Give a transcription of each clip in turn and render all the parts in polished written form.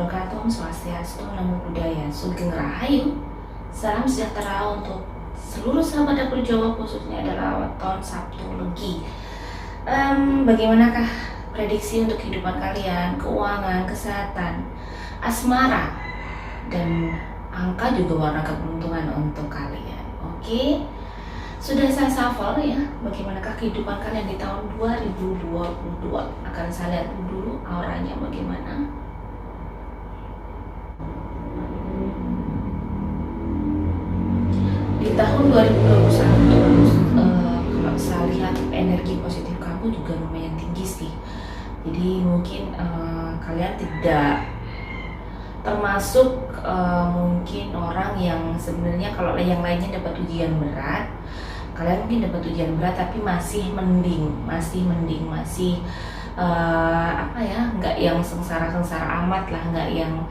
wabarakatuh. Swastiastu, Namo Buddhaya, Sugeng Rahayu. Salam sejahtera untuk seluruh sahabat dapur Jawa, khususnya adalah weton Sabtu Legi. Bagaimanakah prediksi untuk kehidupan kalian, keuangan, kesehatan, asmara, dan angka juga warna keberuntungan untuk kalian? Oke, sudah saya shuffle ya. Bagaimanakah kehidupan kalian di tahun 2022? Akan saya lihat dulu auranya bagaimana. Di tahun 2021, kalau saya lihat energi positif kamu juga lumayan tinggi sih. Jadi mungkin kalian tidak termasuk mungkin orang yang sebenarnya kalau yang lainnya dapat ujian berat, kalian mungkin dapat ujian berat tapi masih mending, nggak yang sengsara amat lah, nggak yang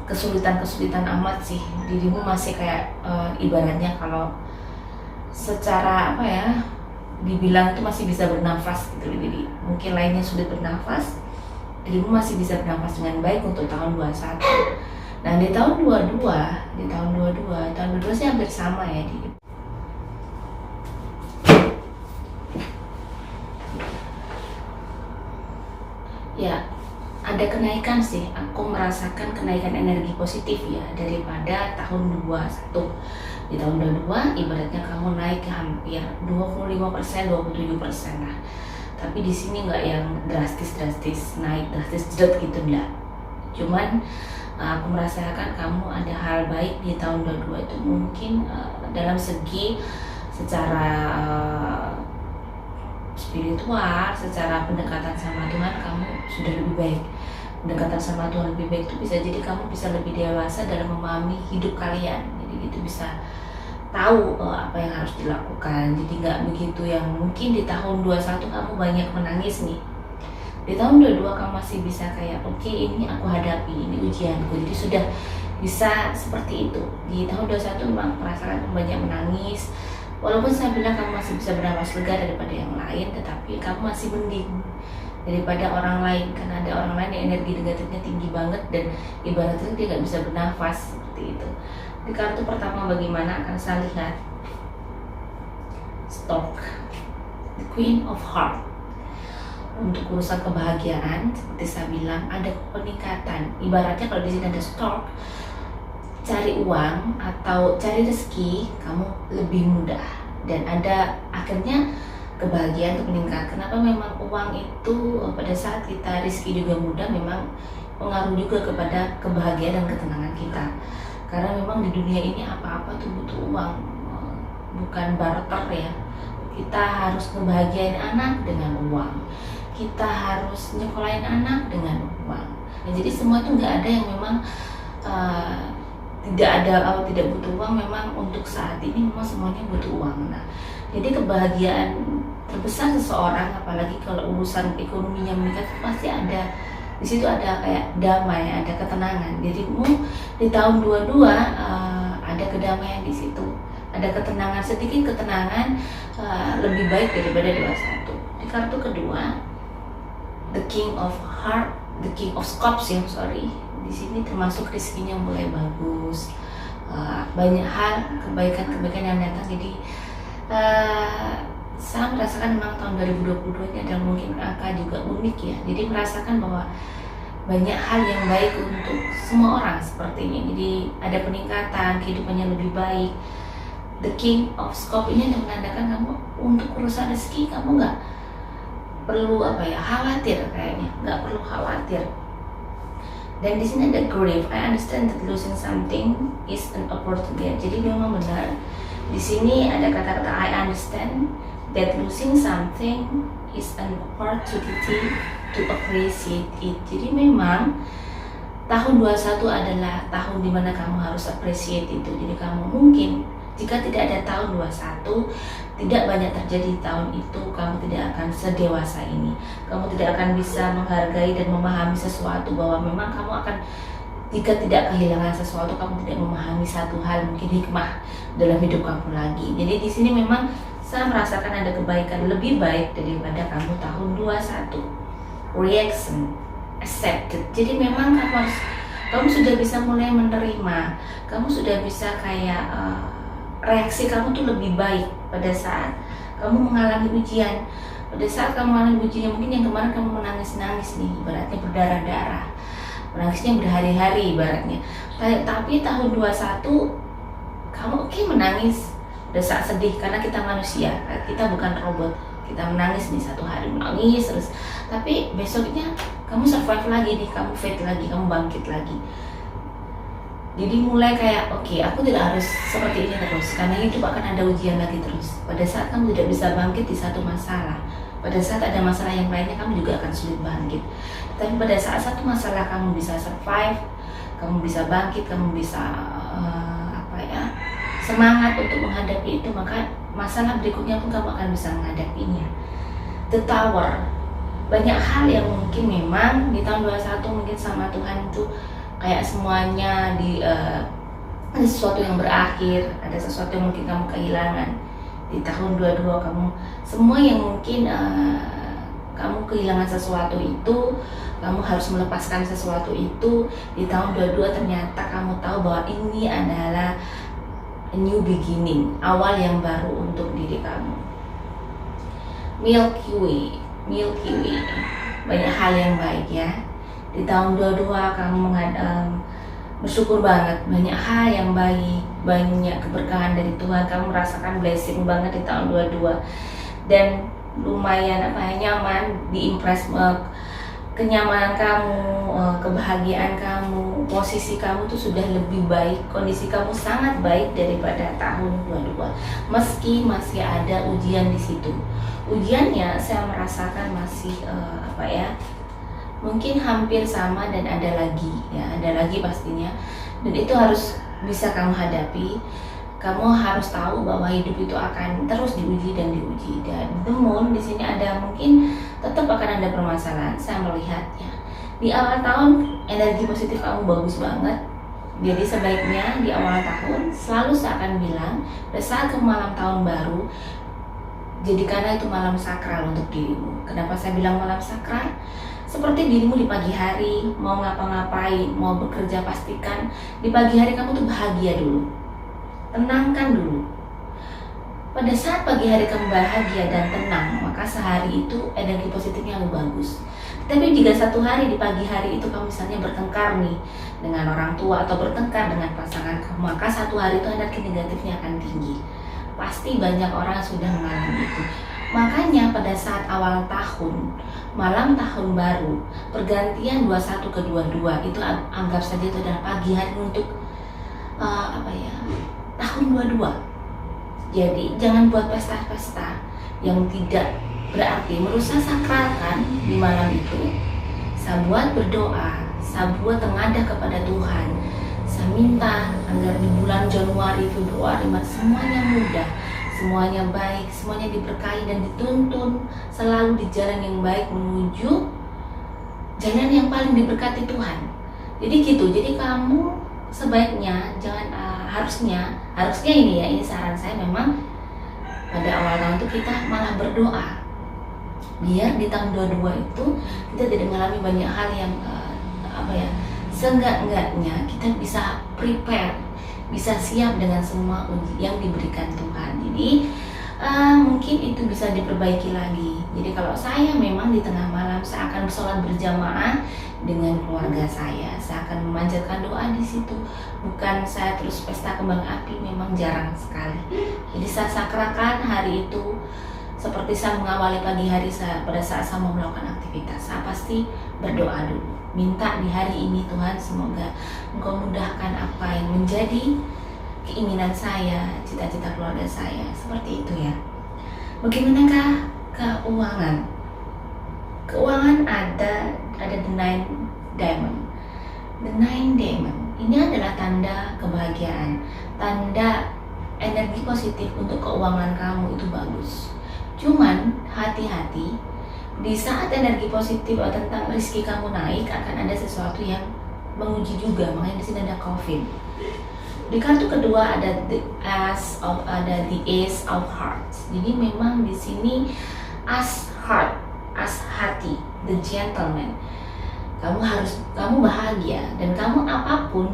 kesulitan amat sih. Dirimu masih kayak ibaratnya kalau secara dibilang itu masih bisa bernafas gitu. Jadi mungkin lainnya sulit bernafas, dirimu masih bisa bernafas dengan baik untuk tahun 21. Nah di tahun 22 sih hampir sama ya. Ya, ada kenaikan sih. Aku merasakan kenaikan energi positif ya daripada tahun 21. Di tahun 22 ibaratnya kamu naik ke hampir 25%, 27% lah. Tapi di sini nggak yang drastis naik drastis jedet gitu, enggak. Cuman aku merasakan kamu ada hal baik di tahun 22 itu, mungkin dalam segi secara spiritual, secara pendekatan sama Tuhan kamu sudah lebih baik. Pendekatan sama Tuhan lebih baik itu bisa jadi kamu bisa lebih dewasa dalam memahami hidup kalian. Jadi itu bisa tahu apa yang harus dilakukan. Jadi nggak begitu yang mungkin di tahun 21 kamu banyak menangis nih. Di tahun 22 kamu masih bisa kayak oke, ini aku hadapi, ini ujianku. Jadi sudah bisa seperti itu. Di tahun 21 memang merasakan banyak menangis. Walaupun saya bilang kamu masih bisa bernafas lega daripada yang lain, tetapi kamu masih mending daripada orang lain, karena ada orang lain yang energi negatifnya tinggi banget dan ibaratnya dia nggak bisa bernafas seperti itu. Di kartu pertama bagaimana akan saya lihat Stork, the Queen of Heart. Untuk urusan kebahagiaan seperti saya bilang ada peningkatan. Ibaratnya kalau di sini ada Stork, cari uang atau cari rezeki kamu lebih mudah dan ada akhirnya kebahagiaan untuk meningkat. Kenapa? Memang uang itu pada saat kita rezeki juga mudah memang pengaruh juga kepada kebahagiaan dan ketenangan kita. Karena memang di dunia ini apa-apa tuh butuh uang, bukan barter ya. Kita harus ngebahagiain anak dengan uang, kita harus nyekolahin anak dengan uang. Nah, jadi semua itu nggak ada yang memang tidak butuh uang. Memang untuk saat ini memang semuanya butuh uang. Nah, jadi kebahagiaan terbesar seseorang, apalagi kalau urusan ekonominya meningkat, pasti ada di situ, ada kayak damai, ada ketenangan. Dirimu di tahun 22 ada kedamaian di situ, ada ketenangan, sedikit ketenangan, lebih baik daripada 21. Di kartu kedua The King of Heart, The King of Cups ya, di sini termasuk rezekinya mulai bagus, banyak hal kebaikan yang datang. Jadi saya merasakan memang tahun 2022 ini adalah mungkin angka juga unik ya. Jadi merasakan bahwa banyak hal yang baik untuk semua orang seperti ini. Jadi ada peningkatan, kehidupannya lebih baik. The King of Cups ini yang menandakan kamu untuk urusan rezeki kamu nggak perlu khawatir, kayaknya nggak perlu khawatir. Dan di sini ada grief. I understand that losing something is an opportunity. Jadi memang benar. Di sini ada kata-kata I understand that losing something is an opportunity to appreciate it. Jadi memang tahun 21 adalah tahun dimana kamu harus appreciate itu. Jadi kamu mungkin jika tidak ada tahun 21, tidak banyak terjadi di tahun itu, kamu tidak akan sedewasa ini. Kamu tidak akan bisa menghargai dan memahami sesuatu, bahwa memang kamu akan, jika tidak kehilangan sesuatu, kamu tidak memahami satu hal, mungkin hikmah dalam hidup kamu lagi. Jadi di sini memang saya merasakan ada kebaikan lebih baik daripada kamu tahun 21. Reaction accepted. Jadi memang kamu harus kamu sudah bisa mulai menerima, kamu sudah bisa kayak reaksi kamu tuh lebih baik pada saat kamu mengalami ujian. Pada saat kamu mengalami ujian, mungkin yang kemarin kamu menangis-nangis nih, ibaratnya berdarah-darah, menangisnya berhari-hari ibaratnya. Tapi tahun 21 kamu oke menangis pada saat sedih, karena kita manusia, kita bukan robot. Kita menangis nih satu hari, menangis terus, tapi besoknya kamu survive lagi nih, kamu fight lagi, kamu bangkit lagi. Jadi mulai kayak oke, aku tidak harus seperti ini terus, karena hidup akan ada ujian lagi terus. Pada saat kamu tidak bisa bangkit di satu masalah, pada saat ada masalah yang lainnya kamu juga akan sulit bangkit. Tapi pada saat satu masalah kamu bisa survive, kamu bisa bangkit, kamu bisa semangat untuk menghadapi itu, maka masalah berikutnya pun kamu akan bisa menghadapinya. The Tower, banyak hal yang mungkin memang di tahun 21 mungkin sama Tuhan itu kayak semuanya ada sesuatu yang berakhir, ada sesuatu yang mungkin kamu kehilangan. Di tahun 22 kamu semua yang mungkin kamu kehilangan sesuatu itu, kamu harus melepaskan sesuatu itu. Di tahun 22 ternyata kamu tahu bahwa ini adalah a new beginning, awal yang baru untuk diri kamu. Milky Way, banyak hal yang baik ya. Di tahun 22 kamu bersyukur banget, banyak hal yang baik, banyak keberkahan dari Tuhan, kamu merasakan blessing banget di tahun 22. Dan lumayan nyaman, diimpress kenyamanan kamu, kebahagiaan kamu, posisi kamu tuh sudah lebih baik, kondisi kamu sangat baik daripada tahun 22. Meski masih ada ujian di situ. Ujiannya saya merasakan masih mungkin hampir sama dan ada lagi pastinya. Dan itu harus bisa kamu hadapi. Kamu harus tahu bahwa hidup itu akan terus diuji dan diuji. Dan the moon di sini ada mungkin tetap akan ada permasalahan. Saya melihatnya di awal tahun energi positif kamu bagus banget. Jadi sebaiknya di awal tahun selalu saya akan bilang, pada saat ke malam tahun baru, jadikanlah itu malam sakral untuk dirimu. Kenapa saya bilang malam sakral? Seperti dirimu di pagi hari mau ngapa-ngapain, mau bekerja, pastikan di pagi hari kamu tuh bahagia dulu. Tenangkan dulu. Pada saat pagi hari kamu bahagia dan tenang, maka sehari itu energi positifnya lebih bagus. Tapi jika satu hari di pagi hari itu kamu misalnya bertengkar nih dengan orang tua atau bertengkar dengan pasangan kamu, maka satu hari itu energi negatifnya akan tinggi. Pasti banyak orang sudah mengalami itu. Makanya pada saat awal tahun, malam tahun baru, pergantian 21 ke 22 itu anggap saja itu adalah pagi hari untuk tahun 22. Jadi jangan buat pesta-pesta yang tidak berarti, merusak sakralkan di malam itu. Saya buat berdoa, saya buat tengadah kepada Tuhan. Saya minta agar di bulan Januari, Februari, Maret semuanya mudah, semuanya baik, semuanya diberkahi dan dituntun selalu di jalan yang baik menuju jalan yang paling diberkati Tuhan. Jadi gitu. Jadi kamu sebaiknya jangan harusnya ini saran saya memang pada awal tahun itu kita malah berdoa biar di tahun 22 itu kita tidak mengalami banyak hal yang seenggak-enggaknya kita bisa prepare, bisa siap dengan semua uji yang diberikan Tuhan. Jadi mungkin itu bisa diperbaiki lagi. Jadi kalau saya memang di tengah malam saya akan sholat berjamaah dengan keluarga saya akan memanjatkan doa di situ. Bukan saya terus pesta kembang api, memang jarang sekali. Jadi saya sakrakan hari itu seperti saya mengawali pagi hari saya pada saat saya mau melakukan aktivitas. Saya pasti berdoa dulu, minta di hari ini Tuhan semoga Engkau mudahkan apa yang menjadi keinginan saya, cita-cita keluarga saya, seperti itu ya. Bagaimanakah keuangan? Keuangan ada the 9 diamond. The 9 diamond ini adalah tanda kebahagiaan, tanda energi positif untuk keuangan kamu itu bagus. Cuman hati-hati, di saat energi positif tentang rezeki kamu naik akan ada sesuatu yang menguji juga. Makanya di sini ada COVID. Di kartu kedua ada the Ace of Hearts. Jadi memang di sini as hati, the gentleman. kamu bahagia, dan kamu apapun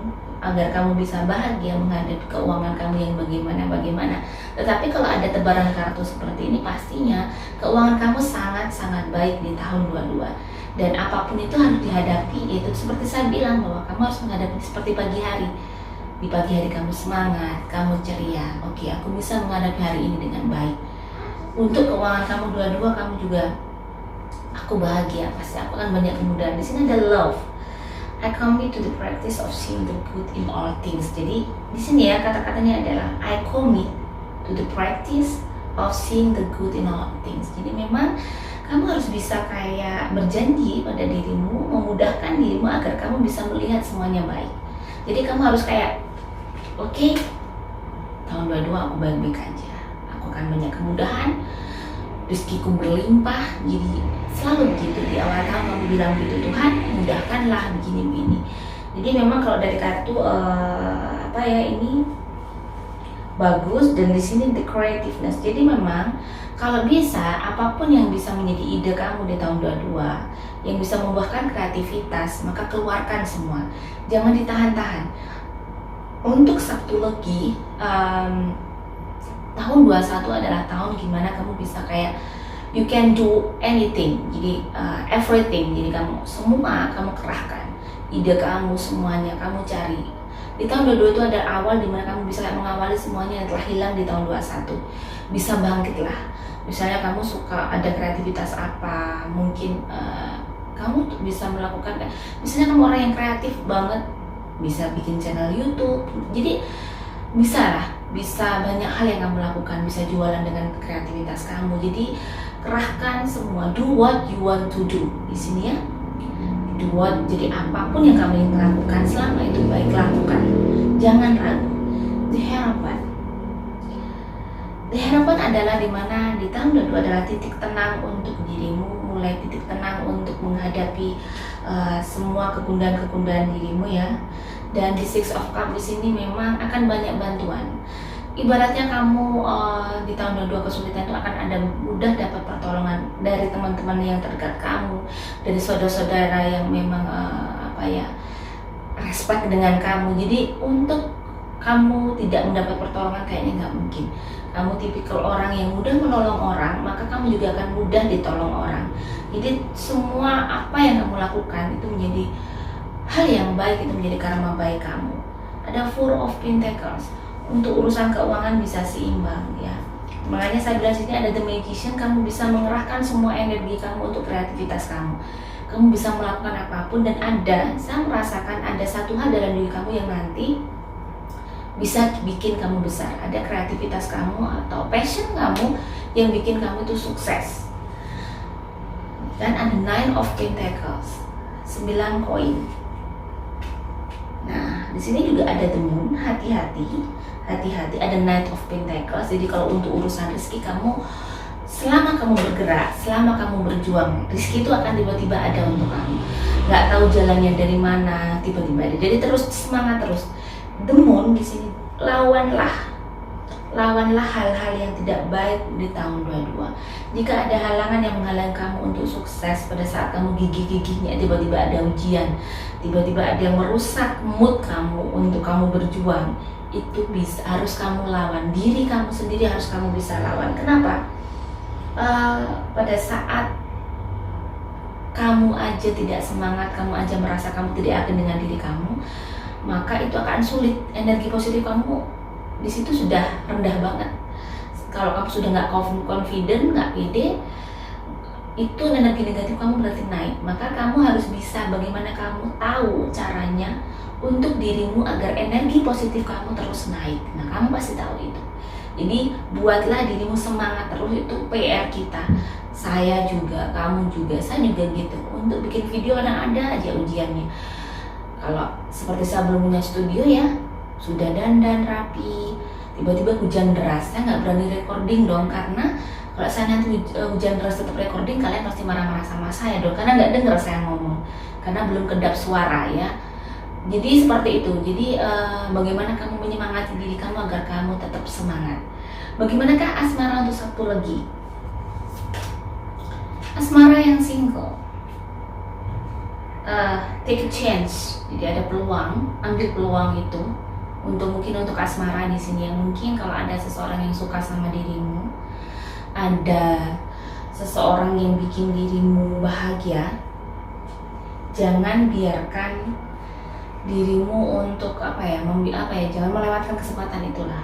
agar kamu bisa bahagia menghadapi keuangan kamu yang bagaimana. Tetapi kalau ada tebaran kartu seperti ini, pastinya keuangan kamu sangat-sangat baik di tahun 22. Dan apapun itu harus dihadapi, itu seperti saya bilang bahwa kamu harus menghadapi seperti pagi hari. Di pagi hari kamu semangat, kamu ceria. Oke, aku bisa menghadapi hari ini dengan baik. Untuk keuangan kamu 22, kamu juga, aku bahagia, pasti aku akan banyak kemudahan. Di sini ada love. I commit to the practice of seeing the good in all things. Jadi di sini ya kata-katanya adalah I commit to the practice of seeing the good in all things. Jadi memang kamu harus bisa kayak berjanji pada dirimu, memudahkan dirimu agar kamu bisa melihat semuanya baik. Jadi kamu harus kayak, oke, tahun 22 aku baik-baik aja. Aku akan banyak kemudahan, rezekiku berlimpah. Jadi selalu begitu di awal tahun kamu bilang gitu, Tuhan mudahkanlah begini-begini. Jadi memang kalau dari kartu ini bagus, dan di sini the creativeness. Jadi memang kalau bisa apapun yang bisa menjadi ide kamu di tahun 22 yang bisa membuahkan kreativitas, maka keluarkan semua. Jangan ditahan-tahan. Untuk Sabtulogi, tahun 21 adalah tahun gimana kamu bisa kayak you can do anything. Jadi everything. Jadi kamu kerahkan ide kamu, semuanya kamu cari. Di tahun 22 itu ada awal dimana kamu bisa kayak mengawali semuanya yang telah hilang di tahun 21. Bisa bangkit lah. Misalnya kamu suka ada kreativitas apa, mungkin kamu bisa melakukan, misalnya kamu orang yang kreatif banget, bisa bikin channel YouTube. Jadi bisa banyak hal yang kamu lakukan, bisa jualan dengan kreativitas kamu. Jadi kerahkan semua, do what you want to do. Di sini ya, do what, jadi apapun yang kamu ingin lakukan selama itu baik, lakukan, jangan ragu. The harapan adalah dimana di tahun 22 adalah titik tenang untuk dirimu, mulai titik tenang untuk menghadapi semua kegundahan dirimu ya. Dan di Six of Cups di sini memang akan banyak bantuan. Ibaratnya kamu di tahun 22 kesulitan itu akan ada mudah dapat pertolongan dari teman-teman yang terdekat kamu, dari saudara-saudara yang memang respect dengan kamu. Jadi untuk kamu tidak mendapat pertolongan kayaknya nggak mungkin. Kamu tipikal orang yang mudah menolong orang, maka kamu juga akan mudah ditolong orang. Jadi semua apa yang kamu lakukan itu menjadi hal yang baik, itu menjadi karma baik kamu. Ada Four of Pentacles. Untuk urusan keuangan bisa seimbang ya. Makanya saya bilang sini ada The Magician, kamu bisa mengerahkan semua energi kamu untuk kreativitas kamu. Kamu bisa melakukan apapun, dan saya merasakan ada satu hal dalam diri kamu yang nanti bisa bikin kamu besar. Ada kreativitas kamu atau passion kamu yang bikin kamu itu sukses. Dan ada Nine of Pentacles, 9 koin. Nah, di sini juga ada The Moon, hati-hati. Ada Knight of Pentacles. Jadi kalau untuk urusan rezeki kamu, selama kamu bergerak, selama kamu berjuang, rezeki itu akan tiba-tiba ada untuk kamu. Nggak tahu jalannya dari mana, tiba-tiba ada. Jadi terus semangat terus. The Moon di sini, lawanlah hal-hal yang tidak baik di tahun 22. Jika ada halangan yang menghalangi kamu untuk sukses pada saat kamu gigih-gigihnya, tiba-tiba ada ujian, tiba-tiba ada yang merusak mood kamu untuk kamu berjuang, itu harus kamu lawan. Diri kamu sendiri harus kamu bisa lawan. Kenapa? Pada saat kamu aja tidak semangat, kamu aja merasa kamu tidak yakin dengan diri kamu, maka itu akan sulit. Energi positif kamu di situ sudah rendah banget. Kalau kamu sudah nggak confident, nggak pede, itu energi negatif kamu berarti naik. Maka kamu harus bisa bagaimana kamu tahu caranya untuk dirimu agar energi positif kamu terus naik. Nah, kamu pasti tahu itu. Jadi buatlah dirimu semangat terus, itu PR kita. Saya juga, kamu juga, saya juga gitu. Untuk bikin video ada aja ujiannya. Kalau seperti saya belum punya studio ya, sudah dandan rapi, tiba-tiba hujan deras, saya nggak berani recording dong, karena kalau saya nanti hujan deras tetap recording, kalian pasti marah-marah sama saya dong, karena nggak dengar saya ngomong, karena belum kedap suara ya. Jadi seperti itu. Jadi bagaimana kamu menyemangati diri kamu agar kamu tetap semangat. Bagaimanakah asmara untuk Sabtu lagi? Asmara yang single. take a chance. Jadi ada peluang, ambil peluang itu mungkin untuk asmara di sini. Yang mungkin kalau ada seseorang yang suka sama dirimu, ada seseorang yang bikin dirimu bahagia, jangan biarkan dirimu untuk jangan melewatkan kesempatan itulah.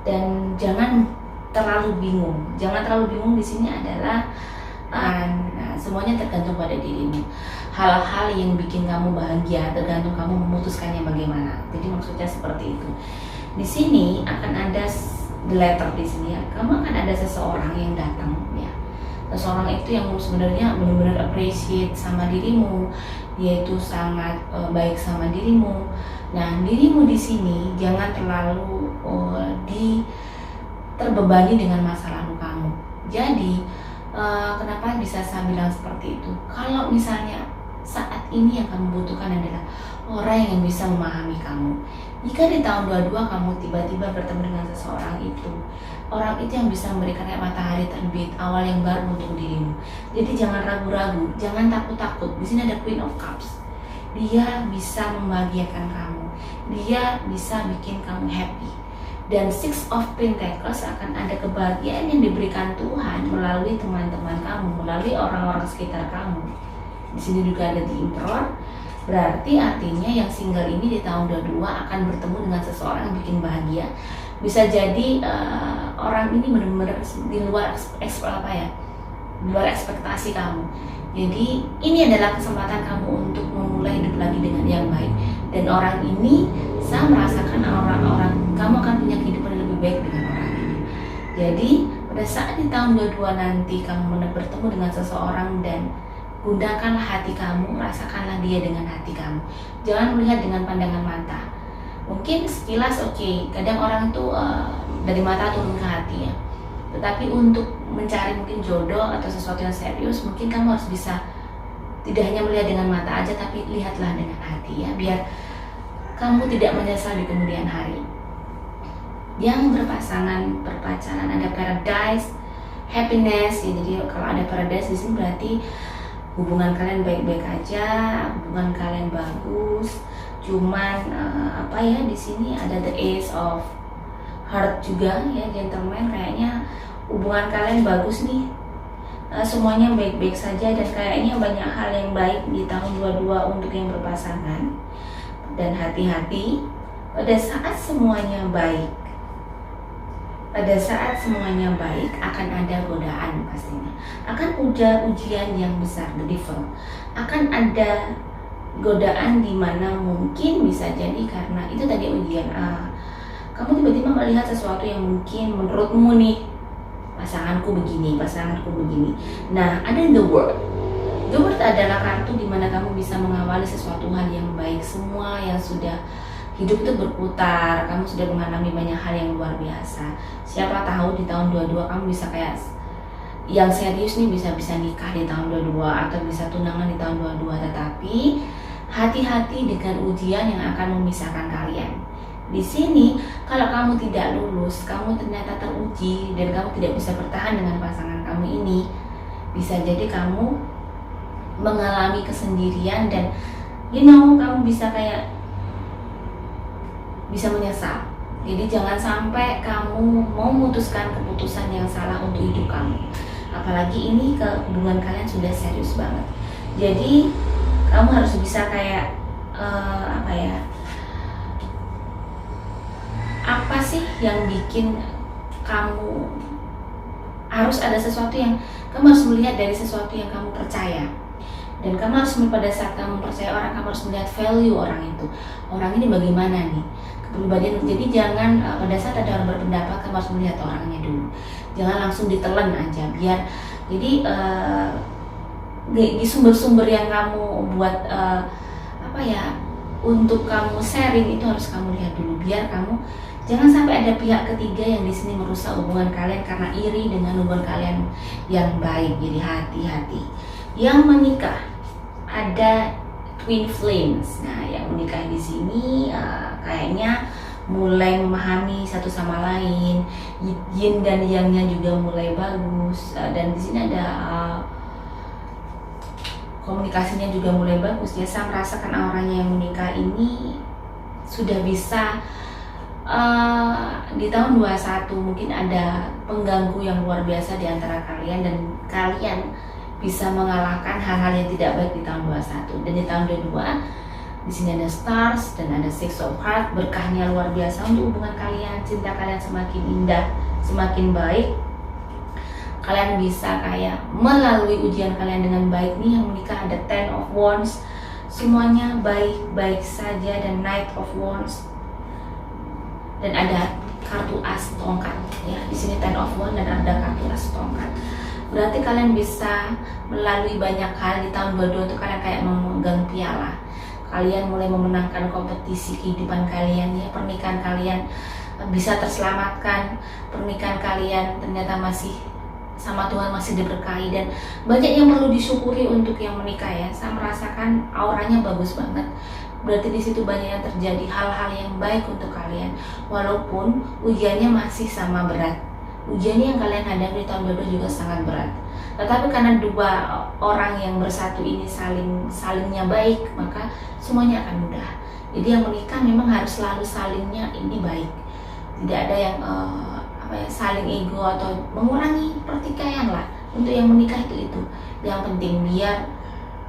Dan jangan terlalu bingung. Jangan terlalu bingung di sini adalah semuanya tergantung pada dirimu. Hal-hal yang bikin kamu bahagia tergantung kamu memutuskannya bagaimana. Jadi maksudnya seperti itu. Di sini akan ada the letter di sini ya. Kamu akan ada seseorang yang datang ya. Seseorang itu yang sebenarnya benar-benar appreciate sama dirimu, dia itu sangat baik sama dirimu. Nah, dirimu di sini jangan terlalu terbebani dengan masa lalu kamu. Jadi kenapa bisa saya bilang seperti itu? Kalau misalnya saat ini yang kamu butuhkan adalah orang yang bisa memahami kamu. Jika di tahun 22 kamu tiba-tiba bertemu dengan seseorang itu, orang itu yang bisa memberikan kayak matahari terbit, awal yang baru untuk dirimu. Jadi jangan ragu-ragu, jangan takut-takut. Di sini ada Queen of Cups. Dia bisa membahagiakan kamu. Dia bisa bikin kamu happy. Dan Six of Pentacles akan ada kebahagiaan yang diberikan Tuhan melalui teman-teman kamu, melalui orang-orang sekitar kamu. Di sini juga ada The Emperor. Berarti artinya yang single ini di tahun 22 akan bertemu dengan seseorang yang bikin bahagia. Bisa jadi orang ini benar-benar di luar ekspektasi kamu. Jadi ini adalah kesempatan kamu untuk memulai hidup lagi dengan yang baik. Dan orang ini, saya merasakan orang-orang kamu akan punya kehidupan yang lebih baik dengan orang ini. Jadi pada saat di tahun 22 nanti kamu bertemu dengan seseorang dan gunakanlah hati kamu, rasakanlah dia dengan hati kamu. Jangan melihat dengan pandangan mata. Mungkin sekilas oke, kadang orang itu dari mata turun ke hati ya. Tetapi untuk mencari mungkin jodoh atau sesuatu yang serius, mungkin kamu harus bisa tidak hanya melihat dengan mata aja, tapi lihatlah dengan hati ya, biar kamu tidak menyesal di kemudian hari. Yang berpacaran ada Paradise, happiness ya. Jadi kalau ada Paradise di sini berarti hubungan kalian baik-baik aja, hubungan kalian bagus. Cuman di sini ada the Ace of Heart juga ya, gentleman. Kayaknya hubungan kalian bagus nih, semuanya baik-baik saja, dan kayaknya banyak hal yang baik di tahun 22 untuk yang berpasangan. Dan hati-hati pada saat semuanya baik, akan ada godaan pastinya, akan ada ujian yang besar, the devil. Akan ada godaan di mana mungkin bisa jadi karena itu tadi ujian. Kamu tiba-tiba melihat sesuatu yang mungkin menurutmu nih, pasanganku begini. Nah, ada the World. The World adalah kartu di mana kamu bisa mengawali sesuatu hal yang baik. Semua yang sudah hidup itu berputar, kamu sudah mengalami banyak hal yang luar biasa. Siapa tahu di tahun 22 kamu bisa kayak yang serius nih, bisa nikah di tahun 22 atau bisa tunangan di tahun 22. Tetapi hati-hati dengan ujian yang akan memisahkan kalian. Di sini kalau kamu tidak lulus, kamu ternyata teruji dan kamu tidak bisa bertahan dengan pasangan kamu ini, bisa jadi kamu mengalami kesendirian dan kamu bisa bisa menyesal. Jadi jangan sampai kamu mau memutuskan keputusan yang salah untuk hidup kamu. Apalagi ini hubungan kalian sudah serius banget. Jadi kamu harus bisa apa sih yang bikin kamu harus ada sesuatu yang kamu harus melihat dari sesuatu yang kamu percaya. Dan kamu harus pada saat kamu percaya orang, kamu harus melihat value orang itu. Orang ini bagaimana nih kepribadian. Jadi jangan pada saat ada orang berpendapat, kamu harus melihat orangnya dulu. Jangan langsung ditelan aja. Biar jadi di sumber-sumber yang kamu buat untuk kamu sharing itu harus kamu lihat dulu. Biar kamu jangan sampai ada pihak ketiga yang di sini merusak hubungan kalian karena iri dengan hubungan kalian yang baik. Jadi hati-hati. Yang menikah ada Twin Flames. Nah, yang menikah di sini kayaknya mulai memahami satu sama lain. Yin dan Yang-nya juga mulai bagus. Dan di sini ada komunikasinya juga mulai bagus ya. Saya merasakan auranya yang menikah ini sudah bisa di tahun 21 mungkin ada pengganggu yang luar biasa di antara kalian, dan kalian bisa mengalahkan hal-hal yang tidak baik di tahun 21. Dan di tahun 22 di sini ada stars dan ada six of heart, berkahnya luar biasa untuk hubungan kalian. Cinta kalian semakin indah, semakin baik. Kalian bisa kayak melalui ujian kalian dengan baik nih. Yang menikah ada ten of wands, semuanya baik-baik saja, dan knight of wands, dan ada kartu as tongkat ya. Di sini ten of wands dan ada kartu as tongkat. Berarti kalian bisa melalui banyak hal di tahun 22 itu. Kalian kayak memegang piala, kalian mulai memenangkan kompetisi kehidupan kalian ya. Pernikahan kalian bisa terselamatkan, pernikahan kalian ternyata masih sama Tuhan masih diberkahi, dan banyak yang perlu disyukuri untuk yang menikah ya. Saya merasakan auranya bagus banget. Berarti di situ banyak yang terjadi hal-hal yang baik untuk kalian, walaupun ujiannya masih sama berat. Ujiannya yang kalian hadapi di tahun 22 juga sangat berat. Tetapi karena dua orang yang bersatu ini salingnya baik, maka semuanya akan mudah. Jadi yang menikah memang harus selalu salingnya ini baik. Tidak ada yang saling ego atau mengurangi pertikaian lah. Untuk yang menikah itu yang penting, biar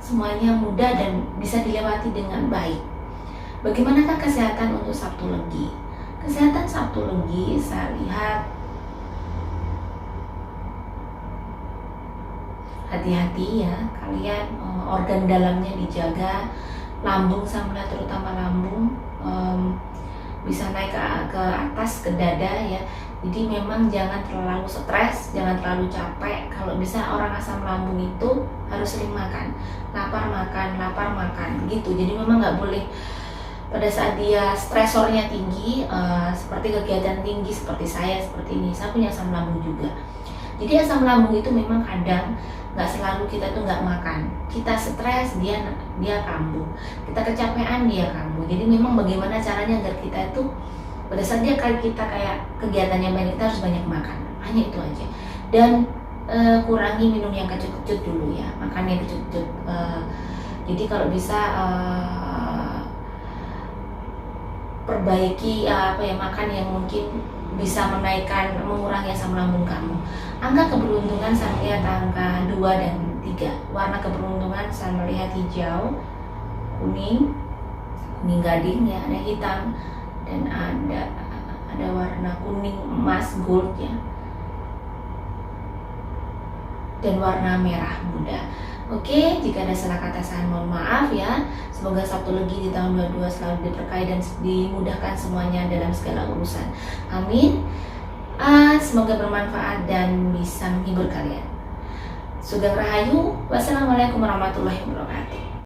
semuanya mudah dan bisa dilewati dengan baik. Bagaimanakah kesehatan untuk Sabtu Legi? Kesehatan Sabtu Legi saya lihat hati-hati ya kalian, organ dalamnya dijaga. Lambung saya melihat terutama lambung bisa naik ke atas ke dada ya. Jadi memang jangan terlalu stres, jangan terlalu capek. Kalau bisa orang asam lambung itu harus sering makan, lapar makan gitu. Jadi memang nggak boleh pada saat dia stresornya tinggi, seperti kegiatan tinggi seperti saya seperti ini. Saya punya asam lambung juga. Jadi asam lambung itu memang kadang nggak selalu kita tuh nggak makan. Kita stres, dia kambuh. Kita kecapean, dia kambuh. Jadi memang bagaimana caranya agar kita itu pada saat kita kayak kegiatannya banyak, kita harus banyak makan. Hanya itu aja. Dan kurangi minum yang kecut-kecut dulu ya. Makan yang kecut-kecut. Jadi kalau bisa perbaiki makan yang mungkin bisa mengurangi asam lambung kamu. Angka keberuntungan saya lihat angka 2 dan 3. Warna keberuntungan saya melihat hijau, kuning gading ya, ada hitam, dan ada warna kuning emas gold ya, dan warna merah muda. Oke, jika ada salah kata saya mohon maaf ya. Semoga Sabtu Legi di tahun 22 selalu diberkahi dan dimudahkan semuanya dalam segala urusan. Amin. Semoga bermanfaat dan bisa menghibur kalian. Sugeng Rahayu. Wassalamualaikum warahmatullahi wabarakatuh.